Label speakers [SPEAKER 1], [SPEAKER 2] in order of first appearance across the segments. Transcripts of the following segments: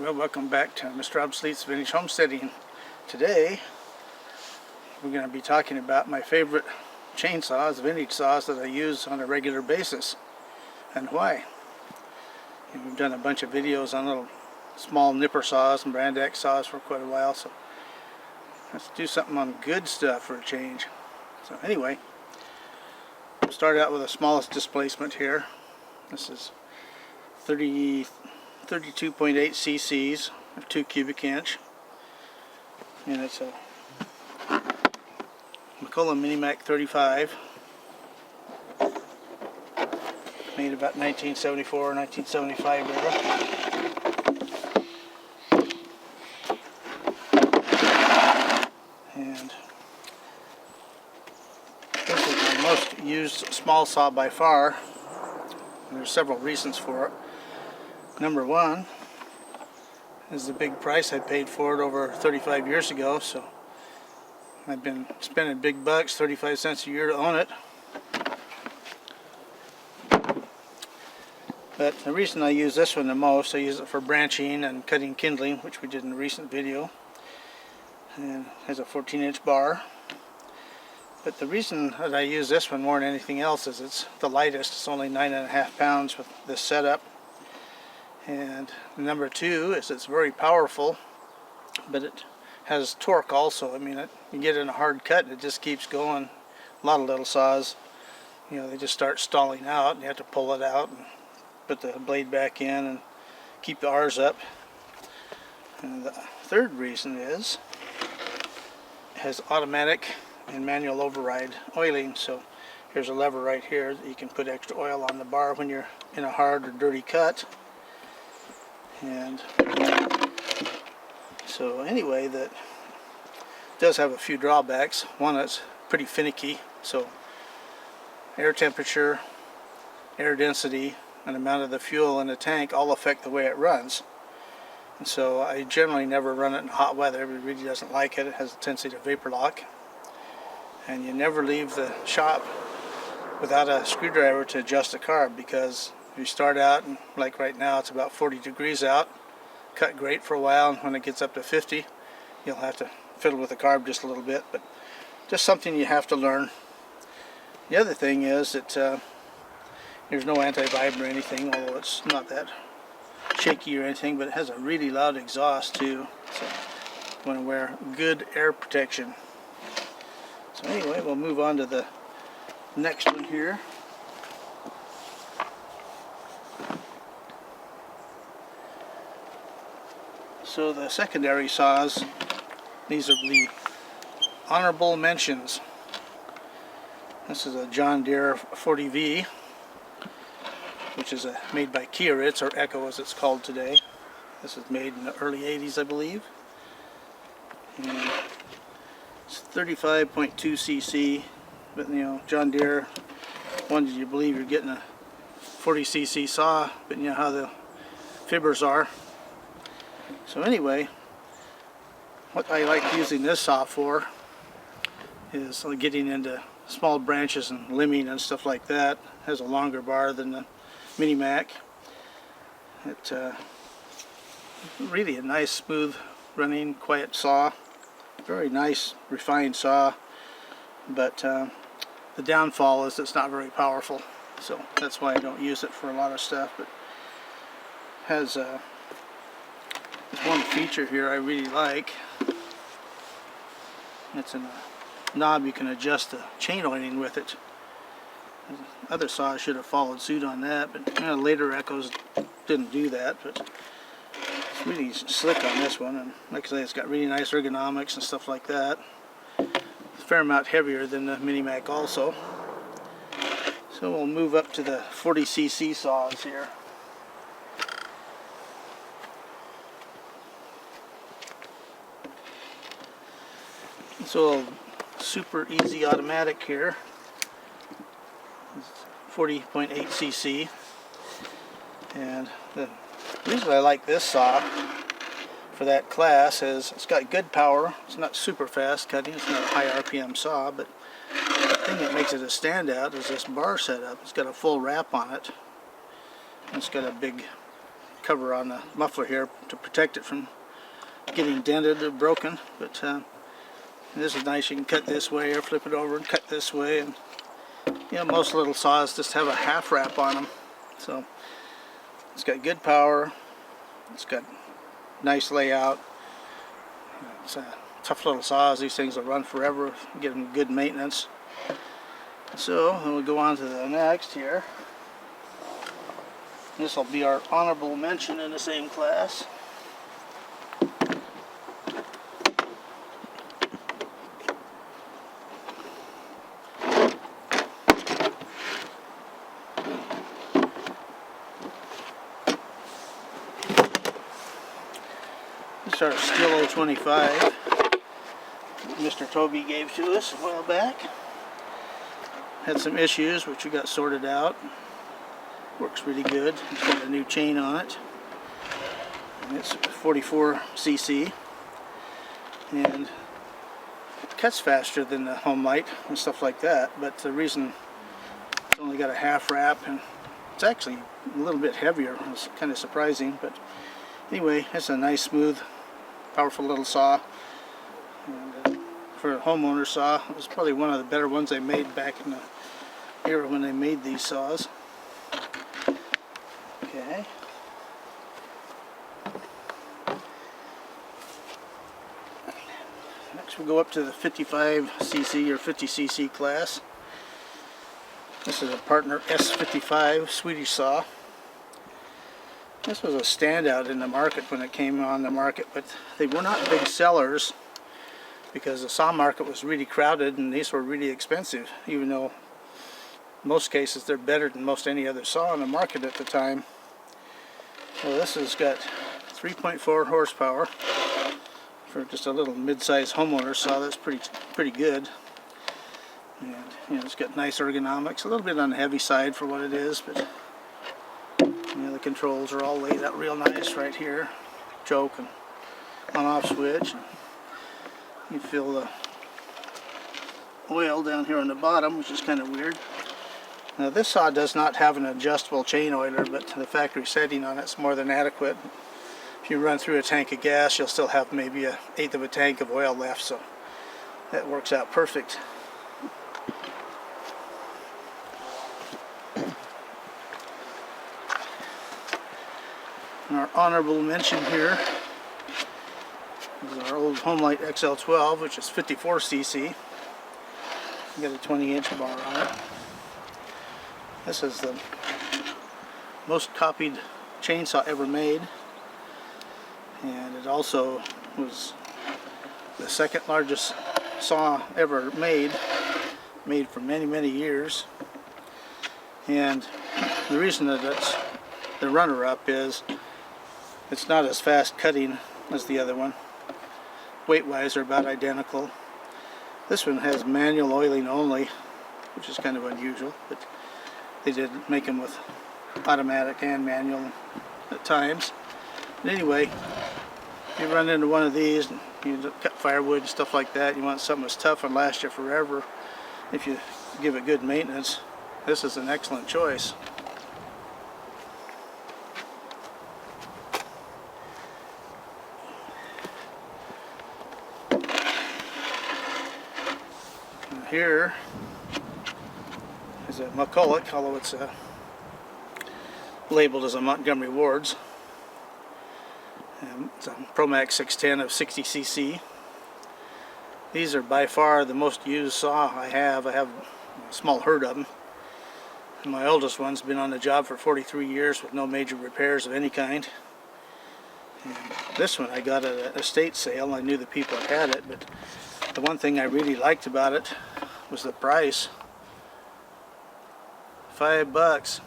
[SPEAKER 1] Well, welcome back to Mr. Obsolete's Vintage Homesteading. Today we're going to be talking about my favorite chainsaws, vintage saws that I use on a regular basis and why. And we've done a bunch of videos on little small nipper saws and brand X saws for quite a while, so let's do something on good stuff for a change. So anyway, we'll start out with the smallest displacement here. This is 32.8 cc's of 2 cubic inch, and it's a McCulloch Mini Mac 35, made about 1974 or 1975 era. And this is my most used small saw by far, and there's several reasons for it. Number one is the big price I paid for it over 35 years ago, so I've been spending big bucks, 35 cents a year to own it. But the reason I use this one the most, I use it for branching and cutting kindling, which we did in a recent video, and it has a 14-inch bar. But the reason that I use this one more than anything else is it's the lightest. It's only 9.5 pounds with this setup. And number two is it's very powerful, but it has torque also. I mean, you get in a hard cut and it just keeps going. A lot of little saws, you know, they just start stalling out and you have to pull it out and put the blade back in and keep the R's up. And the third reason is it has automatic and manual override oiling. So here's a lever right here that you can put extra oil on the bar when you're in a hard or dirty cut. And so anyway, that does have a few drawbacks. One, it's pretty finicky, so air temperature, air density, and amount of the fuel in the tank all affect the way it runs. And so I generally never run it in hot weather. It really doesn't like it. It has a tendency to vapor lock. And you never leave the shop without a screwdriver to adjust the carb, because if you start out, and like right now it's about 40 degrees out, cut great for a while, and when it gets up to 50 you'll have to fiddle with the carb just a little bit, but just something you have to learn. The other thing is that there's no anti-vibe or anything, although it's not that shaky or anything, but it has a really loud exhaust too, so you want to wear good air protection. So anyway, we'll move on to the next one here. So the secondary saws, these are the honorable mentions. This is a John Deere 40V, which is made by Kioritz, or Echo as it's called today. This is made in the early 80s, I believe. And it's 35.2 cc, but you know, John Deere wanted you to believe you're getting a 40 cc saw, but you know how the fibbers are. So anyway, what I like using this saw for is getting into small branches and limbing and stuff like that. It has a longer bar than the Mini Mac. It's really a nice, smooth running, quiet saw. Very nice, refined saw, but the downfall is it's not very powerful. So that's why I don't use it for a lot of stuff. But it has there's one feature here I really like. It's a knob you can adjust the chain oiling with it. Other saws should have followed suit on that, but later Echoes didn't do that. But it's really slick on this one, and like I say, it's got really nice ergonomics and stuff like that. It's a fair amount heavier than the Mini Mac also. So we'll move up to the 40 cc saws here. So super easy automatic here, 40.8 cc, and the reason I like this saw for that class is it's got good power. It's not super fast cutting, it's not a high RPM saw, but the thing that makes it a standout is this bar setup. It's got a full wrap on it. It's got a big cover on the muffler here to protect it from getting dented or broken. But this is nice. You can cut this way or flip it over and cut this way. And you know, most little saws just have a half wrap on them. So it's got good power. It's got nice layout. It's a tough little saws. These things will run forever. Get them good maintenance. So then we'll go on to the next here. This will be our honorable mention in the same class. This is our Stihl O25 Mr. Toby gave to us a while back. Had some issues which we got sorted out. Works really good. It's got a new chain on it. And it's 44cc. And it cuts faster than the Homelite and stuff like that. But the reason it's only got a half wrap, and it's actually a little bit heavier. It's kind of surprising. But anyway, it's a nice, smooth, powerful little saw. And, for a homeowner saw, it was probably one of the better ones they made back in the era when they made these saws. Okay. Next we'll go up to the 55cc or 50cc class. This is a Partner S55 Swedish saw. This was a standout in the market when it came on the market, but they were not big sellers because the saw market was really crowded and these were really expensive, even though in most cases they're better than most any other saw on the market at the time. So this has got 3.4 horsepower for just a little mid-sized homeowner saw. That's pretty good. And you know, it's got nice ergonomics, a little bit on the heavy side for what it is, but you know, the controls are all laid out real nice right here. Choke and on-off switch. You feel the oil down here on the bottom, which is kind of weird. Now this saw does not have an adjustable chain oiler, but the factory setting on it's more than adequate. If you run through a tank of gas, you'll still have maybe 1/8 of a tank of oil left, so that works out perfect. And our honorable mention here is our old Homelite XL12, which is 54cc. Got a 20-inch bar on it. This is the most copied chainsaw ever made, and it also was the second largest saw ever made for many years. And the reason that it's the runner-up is it's not as fast cutting as the other one. Weight-wise, they're about identical. This one has manual oiling only, which is kind of unusual, but they did make them with automatic and manual at times. But anyway, you run into one of these, and you cut firewood and stuff like that, you want something that's tough and lasts you forever. If you give it good maintenance, this is an excellent choice. Here is a McCulloch, although it's labeled as a Montgomery Ward's. It's a Pro Mac 610 of 60cc. These are by far the most used saw I have. I have a small herd of them. And my oldest one's been on the job for 43 years with no major repairs of any kind. And this one I got at an estate sale. I knew the people that had it, but the one thing I really liked about it was the price. $5.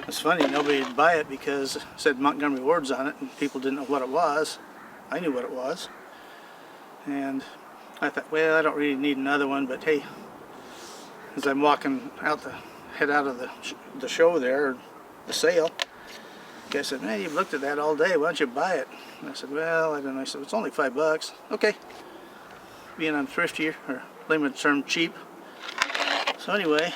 [SPEAKER 1] It's funny, nobody would buy it because it said Montgomery Ward's on it and people didn't know what it was. I knew what it was. And I thought, well, I don't really need another one, but hey, as I'm walking out to head out of the show there, the sale, the guy said, man, you've looked at that all day, why don't you buy it? And I said, well, I don't know. I said, it's only $5. Okay. Being I'm thrifty, or limited term cheap. So anyway,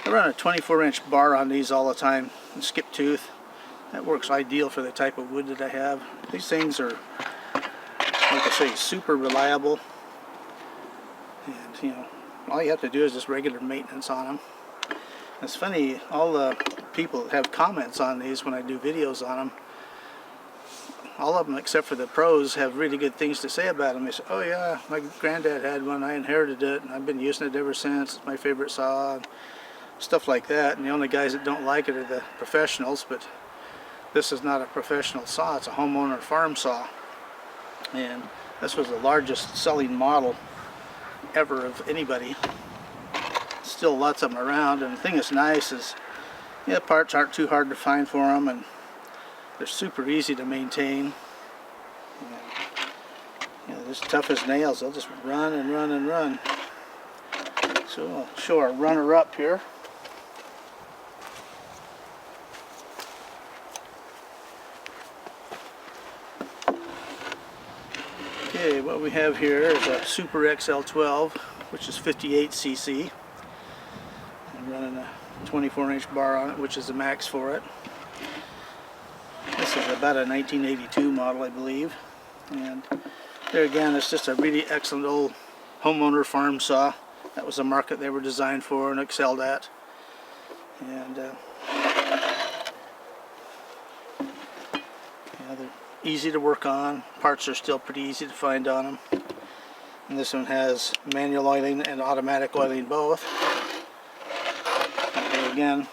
[SPEAKER 1] I run a 24-inch bar on these all the time, and skip tooth. That works ideal for the type of wood that I have. These things are, like I say, super reliable. And, you know, all you have to do is just regular maintenance on them. It's funny, all the people that have comments on these when I do videos on them, all of them except for the pros have really good things to say about them. They say, oh yeah, my granddad had one, I inherited it, and I've been using it ever since. It's my favorite saw, and stuff like that. And the only guys that don't like it are the professionals, but this is not a professional saw, it's a homeowner farm saw. And this was the largest selling model ever of anybody. Still lots of them around, and the thing that's nice is, yeah, parts aren't too hard to find for them, and they're super easy to maintain. And, you know, they're just tough as nails. They'll just run and run and run. So I'll show our runner up here. Okay, what we have here is a Super XL 12, which is 58cc. I'm running a 24-inch bar on it, which is the max for it. This is about a 1982 model, I believe. And there again, it's just a really excellent old homeowner farm saw. That was the market they were designed for and excelled at. And yeah, they're easy to work on. Parts are still pretty easy to find on them. And this one has manual oiling and automatic oiling both. And there again,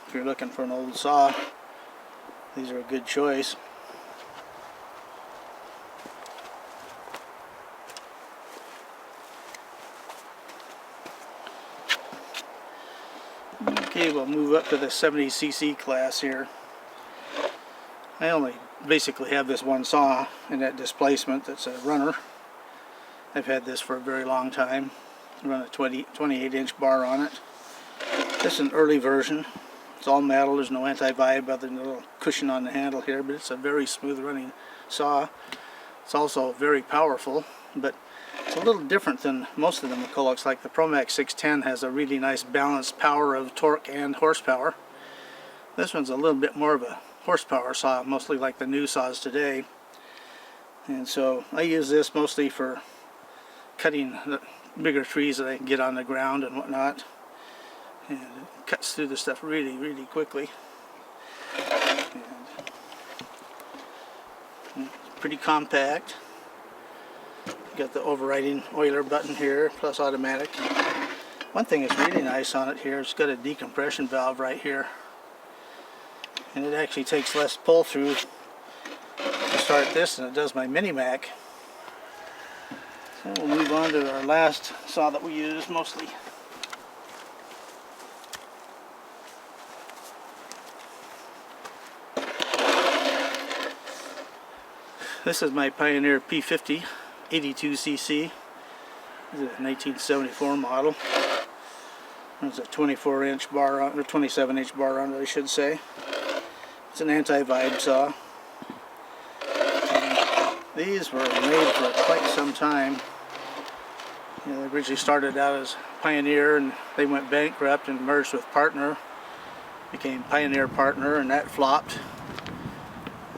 [SPEAKER 1] if you're looking for an old saw, these are a good choice. Okay, we'll move up to the 70cc class here. I only basically have this one saw in that displacement that's a runner. I've had this for a very long time. I run a 28-inch bar on it. This is an early version. It's all metal, there's no anti-vibe other than a little cushion on the handle here, but it's a very smooth running saw. It's also very powerful, but it's a little different than most of the McCullochs. Like the Pro Mac 610 has a really nice balanced power of torque and horsepower. This one's a little bit more of a horsepower saw, mostly like the new saws today. And so I use this mostly for cutting the bigger trees that I can get on the ground and whatnot. And it cuts through the stuff really, really quickly. And it's pretty compact. Got the overriding oiler button here, plus automatic. One thing that's really nice on it here, it's got a decompression valve right here. And it actually takes less pull through to start this than it does my Mini Mac. So we'll move on to our last saw that we use mostly. This is my Pioneer P50 82cc. This is a 1974 model. There's a 24-inch bar on, or 27-inch bar on it, I should say. It's an anti-vibe saw. And these were made for quite some time. You know, they originally started out as Pioneer, and they went bankrupt and merged with Partner. Became Pioneer Partner, and that flopped.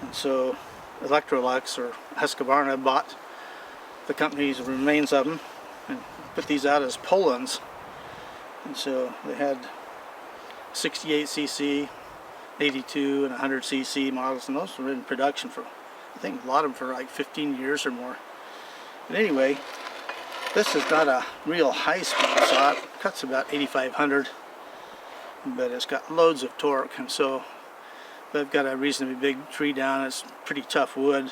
[SPEAKER 1] And so Electrolux or Husqvarna bought the company's remains of them and put these out as Polands. And so they had 68cc, 82 and 100cc models, and those were in production for, I think, a lot of them for like 15 years or more. But anyway, this is not a real high-speed saw. It cuts about 8,500, but it's got loads of torque, and so if I've got a reasonably big tree down, it's pretty tough wood,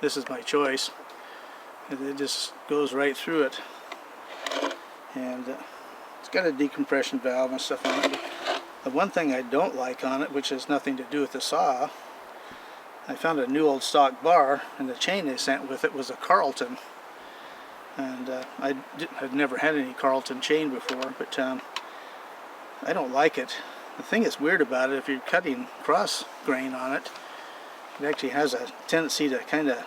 [SPEAKER 1] this is my choice. And it just goes right through it. And it's got a decompression valve and stuff on it. The one thing I don't like on it, which has nothing to do with the saw, I found a new old stock bar, and the chain they sent with it was a Carlton. And I'd never had any Carlton chain before, but I don't like it. The thing that's weird about it, if you're cutting cross grain on it, it actually has a tendency to kind of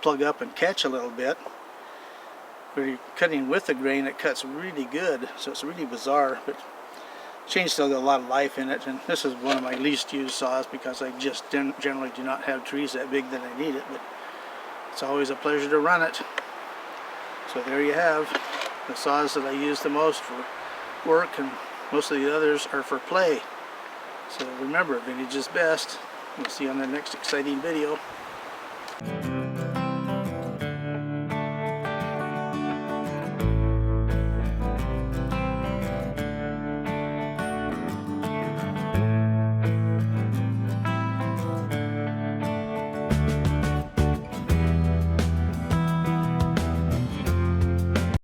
[SPEAKER 1] plug up and catch a little bit. Where you're cutting with the grain, it cuts really good, so it's really bizarre. But chain's still got a lot of life in it, and this is one of my least used saws because I just generally do not have trees that big that I need it, but it's always a pleasure to run it. So there you have the saws that I use the most for work, and most of the others are for play. So remember, vintage is best. We'll see you on the next exciting video.